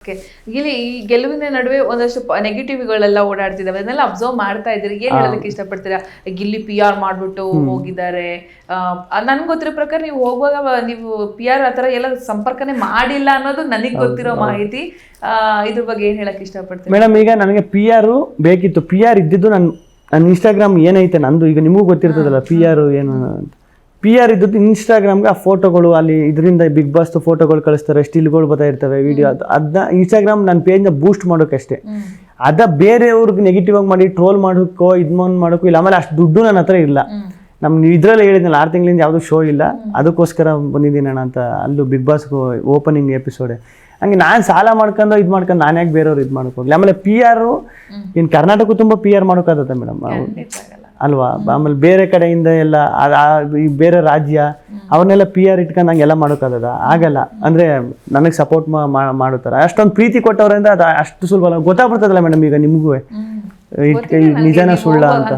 Okay. ಇಲ್ಲಿ ಈ ಗೆಲುವಿನ ನಡುವೆ ಒಂದಷ್ಟು ನೆಗೆಟಿವ್ಗಳೆಲ್ಲ ಓಡಾಡ್ತಿದಾವೆ, ಅದನ್ನೆಲ್ಲ ಅಬ್ಸರ್ವ್ ಮಾಡ್ತಾ ಇದ್ದೀರಿ. ಏನ್ ಹೇಳೋದಕ್ಕೆ ಇಷ್ಟಪಡ್ತೀರಾ? ಗಿಲ್ಲಿ PR ಮಾಡ್ಬಿಟ್ಟು ಹೋಗಿದ್ದಾರೆ. ನನ್ಗೆ ಗೊತ್ತಿರೋ ಪ್ರಕಾರ ನೀವು ಹೋಗುವಾಗ ನೀವು PR ಆ ಥರ ಎಲ್ಲ ಸಂಪರ್ಕನೇ ಮಾಡಿಲ್ಲ ಅನ್ನೋದು ನನಗೆ ಗೊತ್ತಿರೋ ಮಾಹಿತಿ. ಇದ್ರ ಬಗ್ಗೆ ಏನ್ ಹೇಳಕ್ ಇಷ್ಟಪಡ್ತೀನಿ ಮೇಡಮ್? ಈಗ ನನಗೆ PR ಬೇಕಿತ್ತು. PR ಇದ್ದಿದ್ದು ನನ್ನ ಇನ್ಸ್ಟಾಗ್ರಾಮ್ ಏನೈತೆ ನಂದು, ಈಗ ನಿಮಗೂ ಗೊತ್ತಿರ್ತದಲ್ಲ PR ಏನು ಅಂತ. PR ಇದ್ದದ್ದು ಇನ್ಸ್ಟಾಗ್ರಾಮ್ಗೆ ಆ ಫೋಟೋಗಳು ಅಲ್ಲಿ ಇದರಿಂದ ಬಿಗ್ ಬಾಸ್ ಫೋಟೋಗಳು ಕಳಿಸ್ತಾರೆ, ಸ್ಟಿಲ್ಗಳು ಬರ್ತಾ ಇರ್ತವೆ, ವಿಡಿಯೋ. ಅದನ್ನ ಇನ್ಸ್ಟಾಗ್ರಾಮ್ ನನ್ನ ಪೇಜ್ನ ಬೂಸ್ಟ್ ಮಾಡೋಕ್ಕಷ್ಟೇ. ಬೇರೆಯವ್ರಿಗೆ ನೆಗೆಟಿವ್ ಆಗಿ ಮಾಡಿ ಟ್ರೋಲ್ ಮಾಡೋಕ್ಕೋ ಮಾಡೋಕ್ಕೋ ಇಲ್ಲ. ಆಮೇಲೆ ಅಷ್ಟು ದುಡ್ಡು ನನ್ನ ಹತ್ರ ಇಲ್ಲ. ನಮ್ಮ ಇದರಲ್ಲಿ ಹೇಳಿದ್ನಲ್ಲ 6 ತಿಂಗಳಿಂದ ಯಾವುದೂ ಶೋ ಇಲ್ಲ, ಅದಕ್ಕೋಸ್ಕರ ಬಂದಿದ್ದೀನಿ ಅಣ್ಣ ಅಂತ. ಅಲ್ಲೂ ಬಿಗ್ ಬಾಸ್ ಓಪನಿಂಗ್ ಎಪಿಸೋಡೆ. ಹಂಗೆ ನಾನು ಸಾಲ ಮಾಡ್ಕೊಂಡು ಮಾಡ್ಕೊಂಡು ನಾನು ಯಾಕೆ ಬೇರೆಯವ್ರು ಮಾಡ್ಕೋಗ್ಲಿ. ಆಮೇಲೆ PR ಇನ್ನು ಕರ್ನಾಟಕ ತುಂಬ PR ಮಾಡೋಕ್ಕಾಗತ್ತೆ ಮೇಡಮ್ ಅಲ್ವಾ? ಆಮೇಲೆ ಬೇರೆ ಕಡೆಯಿಂದ ಎಲ್ಲ ಈ ಬೇರೆ ರಾಜ್ಯ ಅವನ್ನೆಲ್ಲ PR ಇಟ್ಕೊಂಡು ಹಂಗೆಲ್ಲ ಮಾಡೋಕ್ಕಾಗದ? ಆಗಲ್ಲ. ಅಂದರೆ ನನಗೆ ಸಪೋರ್ಟ್ ಮಾಡುತ್ತಾರೆ. ಅಷ್ಟೊಂದು ಪ್ರೀತಿ ಕೊಟ್ಟವರಿಂದ ಅದು ಅಷ್ಟು ಸುಲಭ ಗೊತ್ತಾಗ್ಬಿಡ್ತದಲ್ಲ ಮೇಡಮ್ ಈಗ ನಿಮಗೂ ನಿಜನ ಸುಳ್ಳ ಅಂತ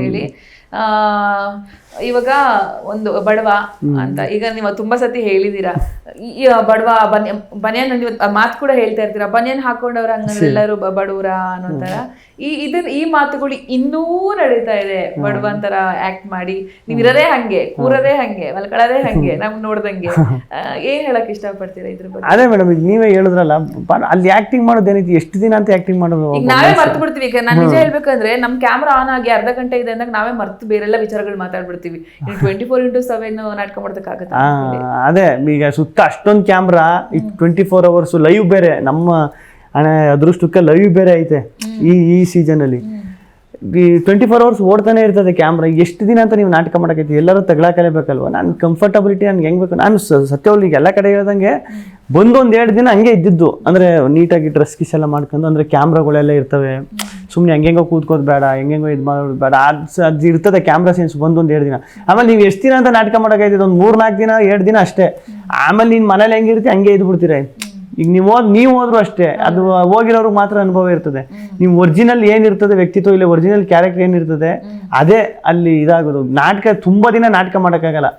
ಹೇಳಿ. ಇವಾಗ ಒಂದು ಬಡವ ಅಂತ ಈಗ ನೀವು ತುಂಬಾ ಸತಿ ಹೇಳಿದೀರಾ. ಈ ಬಡವ ಬನಿಯನ್ ನೀವು ಮಾತು ಕೂಡ ಹೇಳ್ತಾ ಇರ್ತೀರಾ, ಬನಿಯನ್ ಹಾಕೊಂಡವ್ರ ಹಂಗಂದ್ರೆಲ್ಲರೂ ಬಡವರ ಅನ್ನೋ ತರ. ಈ ಮಾತುಗಳು ಇನ್ನೂ ನಡೀತಾ ಇದೆ. ಬಡವ ಅಂತರ ಆಕ್ಟ್ ಮಾಡಿ ನೀವ್ ಇರೋದೇ ಹಂಗೆ, ಕೂರದೇ ಹಂಗೆ, ಮಲ್ಕೊಳ್ಳೋದೇ ಹಂಗೆ, ನಮ್ಗ್ ನೋಡ್ದಂಗೆ. ಏನ್ ಹೇಳಕ್ ಇಷ್ಟಪಡ್ತೀರಾ ಇದ್ರ ಬಗ್ಗೆ? ಅದೇ ಮೇಡಮ್, ಈಗ ನೀವೇ ಹೇಳಿದ್ರಲ್ಲ, ಅಲ್ಲಿ ಆಕ್ಟಿಂಗ್ ಮಾಡೋದೇನೈತಿ, ಎಷ್ಟು ದಿನ ಅಂತ ಆಕ್ಟಿಂಗ್ ಮಾಡೋದು? ಈಗ ನಾವೇ ಮರ್ತು ಬಿಡ್ತೀವಿ. ಈಗ ನಾನು ನಿಜ ಹೇಳ್ಬೇಕಂದ್ರೆ ನಮ್ ಕ್ಯಾಮ್ರಾ ಆನ್ ಆಗಿ ಅರ್ಧ ಗಂಟೆ ಇದೆ ಅಂದಾಗ ನಾವೇ ಮರ್ತು ಬೇರೆಲ್ಲ ವಿಚಾರಗಳು ಮಾತಾಡ್ಬಿಡ್ತೀವಿ. 24x7 ನಾಟಕ ಮಾಡೋದಕ್ಕಾಗತ್ತ? ಅದೇ ಈಗ ಸುತ್ತ ಅಷ್ಟೊಂದು ಕ್ಯಾಮ್ರಾ, 24 hours ಲೈವ್ ಬೇರೆ. ನಮ್ಮ ಅದೃಷ್ಟಕ್ಕೆ ಲೈವ್ ಬೇರೆ ಐತೆ ಈ ಸೀಸನ್ ಅಲ್ಲಿ. ಈ 24 hours ಓಡ್ತಾನೆ ಇರ್ತದೆ ಕ್ಯಾಮ್ರಾ. ಎಷ್ಟು ದಿನ ಅಂತ ನೀವು ನಾಟಕ ಮಾಡಕೈತಿ? ಎಲ್ಲರೂ ತಗೊಳಕಲೇಬೇಕಲ್ವ? ನಾನು ಕಂಫರ್ಟಬಿಲಿಟಿ ನನ್ಗೆ ಹೆಂಗ್ ಬೇಕು. ನಾನು ಸತ್ಯವಲ್ಲಿಗೆ ಎಲ್ಲ ಕಡೆ ಹೇಳ್ದಂಗೆ ಬಂದೊಂದು 2 ದಿನ ಹಂಗೆ ಇದ್ದಿದ್ದು. ಅಂದರೆ ನೀಟಾಗಿ ಡ್ರೆಸ್ ಗಿಸ್ ಎಲ್ಲ ಮಾಡ್ಕೊಂಡು, ಅಂದರೆ ಕ್ಯಾಮ್ರಾಗಳೆಲ್ಲ ಇರ್ತವೆ, ಸುಮ್ಮನೆ ಹೆಂಗೆಂಗೋ ಕೂತ್ಕೋದು ಬೇಡ, ಹೆಂಗೆಂಗೋ ಇದು ಮಾಡೋದು ಬೇಡ. ಅದು ಇರ್ತದೆ ಕ್ಯಾಮ್ರಾ ಸೆನ್ಸ್. ಬಂದೊಂದು 2 ದಿನ. ಆಮೇಲೆ ನೀವು ಎಷ್ಟು ದಿನ ಅಂತ ನಾಟಕ ಮಾಡೋಕೈತಿದ್ದು? ಒಂದು 3-4 ದಿನ 2 ದಿನ ಅಷ್ಟೇ. ಆಮೇಲೆ ನೀನು ಮನೇಲಿ ಹೆಂಗಿರ್ತಿ ಹಂಗೆ ಇದ್ಬಿಡ್ತೀರ. ಈಗ ನೀವು ಹೋದ್ರು ಅಷ್ಟೇ, ಅದು ಹೋಗಿರೋರ್ಗೆ ಮಾತ್ರ ಅನುಭವ ಇರ್ತದೆ. ನೀವು ಒರಿಜಿನಲ್ ಏನಿರ್ತದೆ ವ್ಯಕ್ತಿತ್ವ, ಇಲ್ಲ ಒರಿಜಿನಲ್ ಕ್ಯಾರೆಕ್ಟರ್ ಏನಿರ್ತದೆ ಅದೇ ಅಲ್ಲಿ ಇದಾಗೋದು. ನಾಟಕ ತುಂಬಾ ದಿನ ನಾಟಕ ಮಾಡೋಕ್ಕಾಗಲ್ಲ.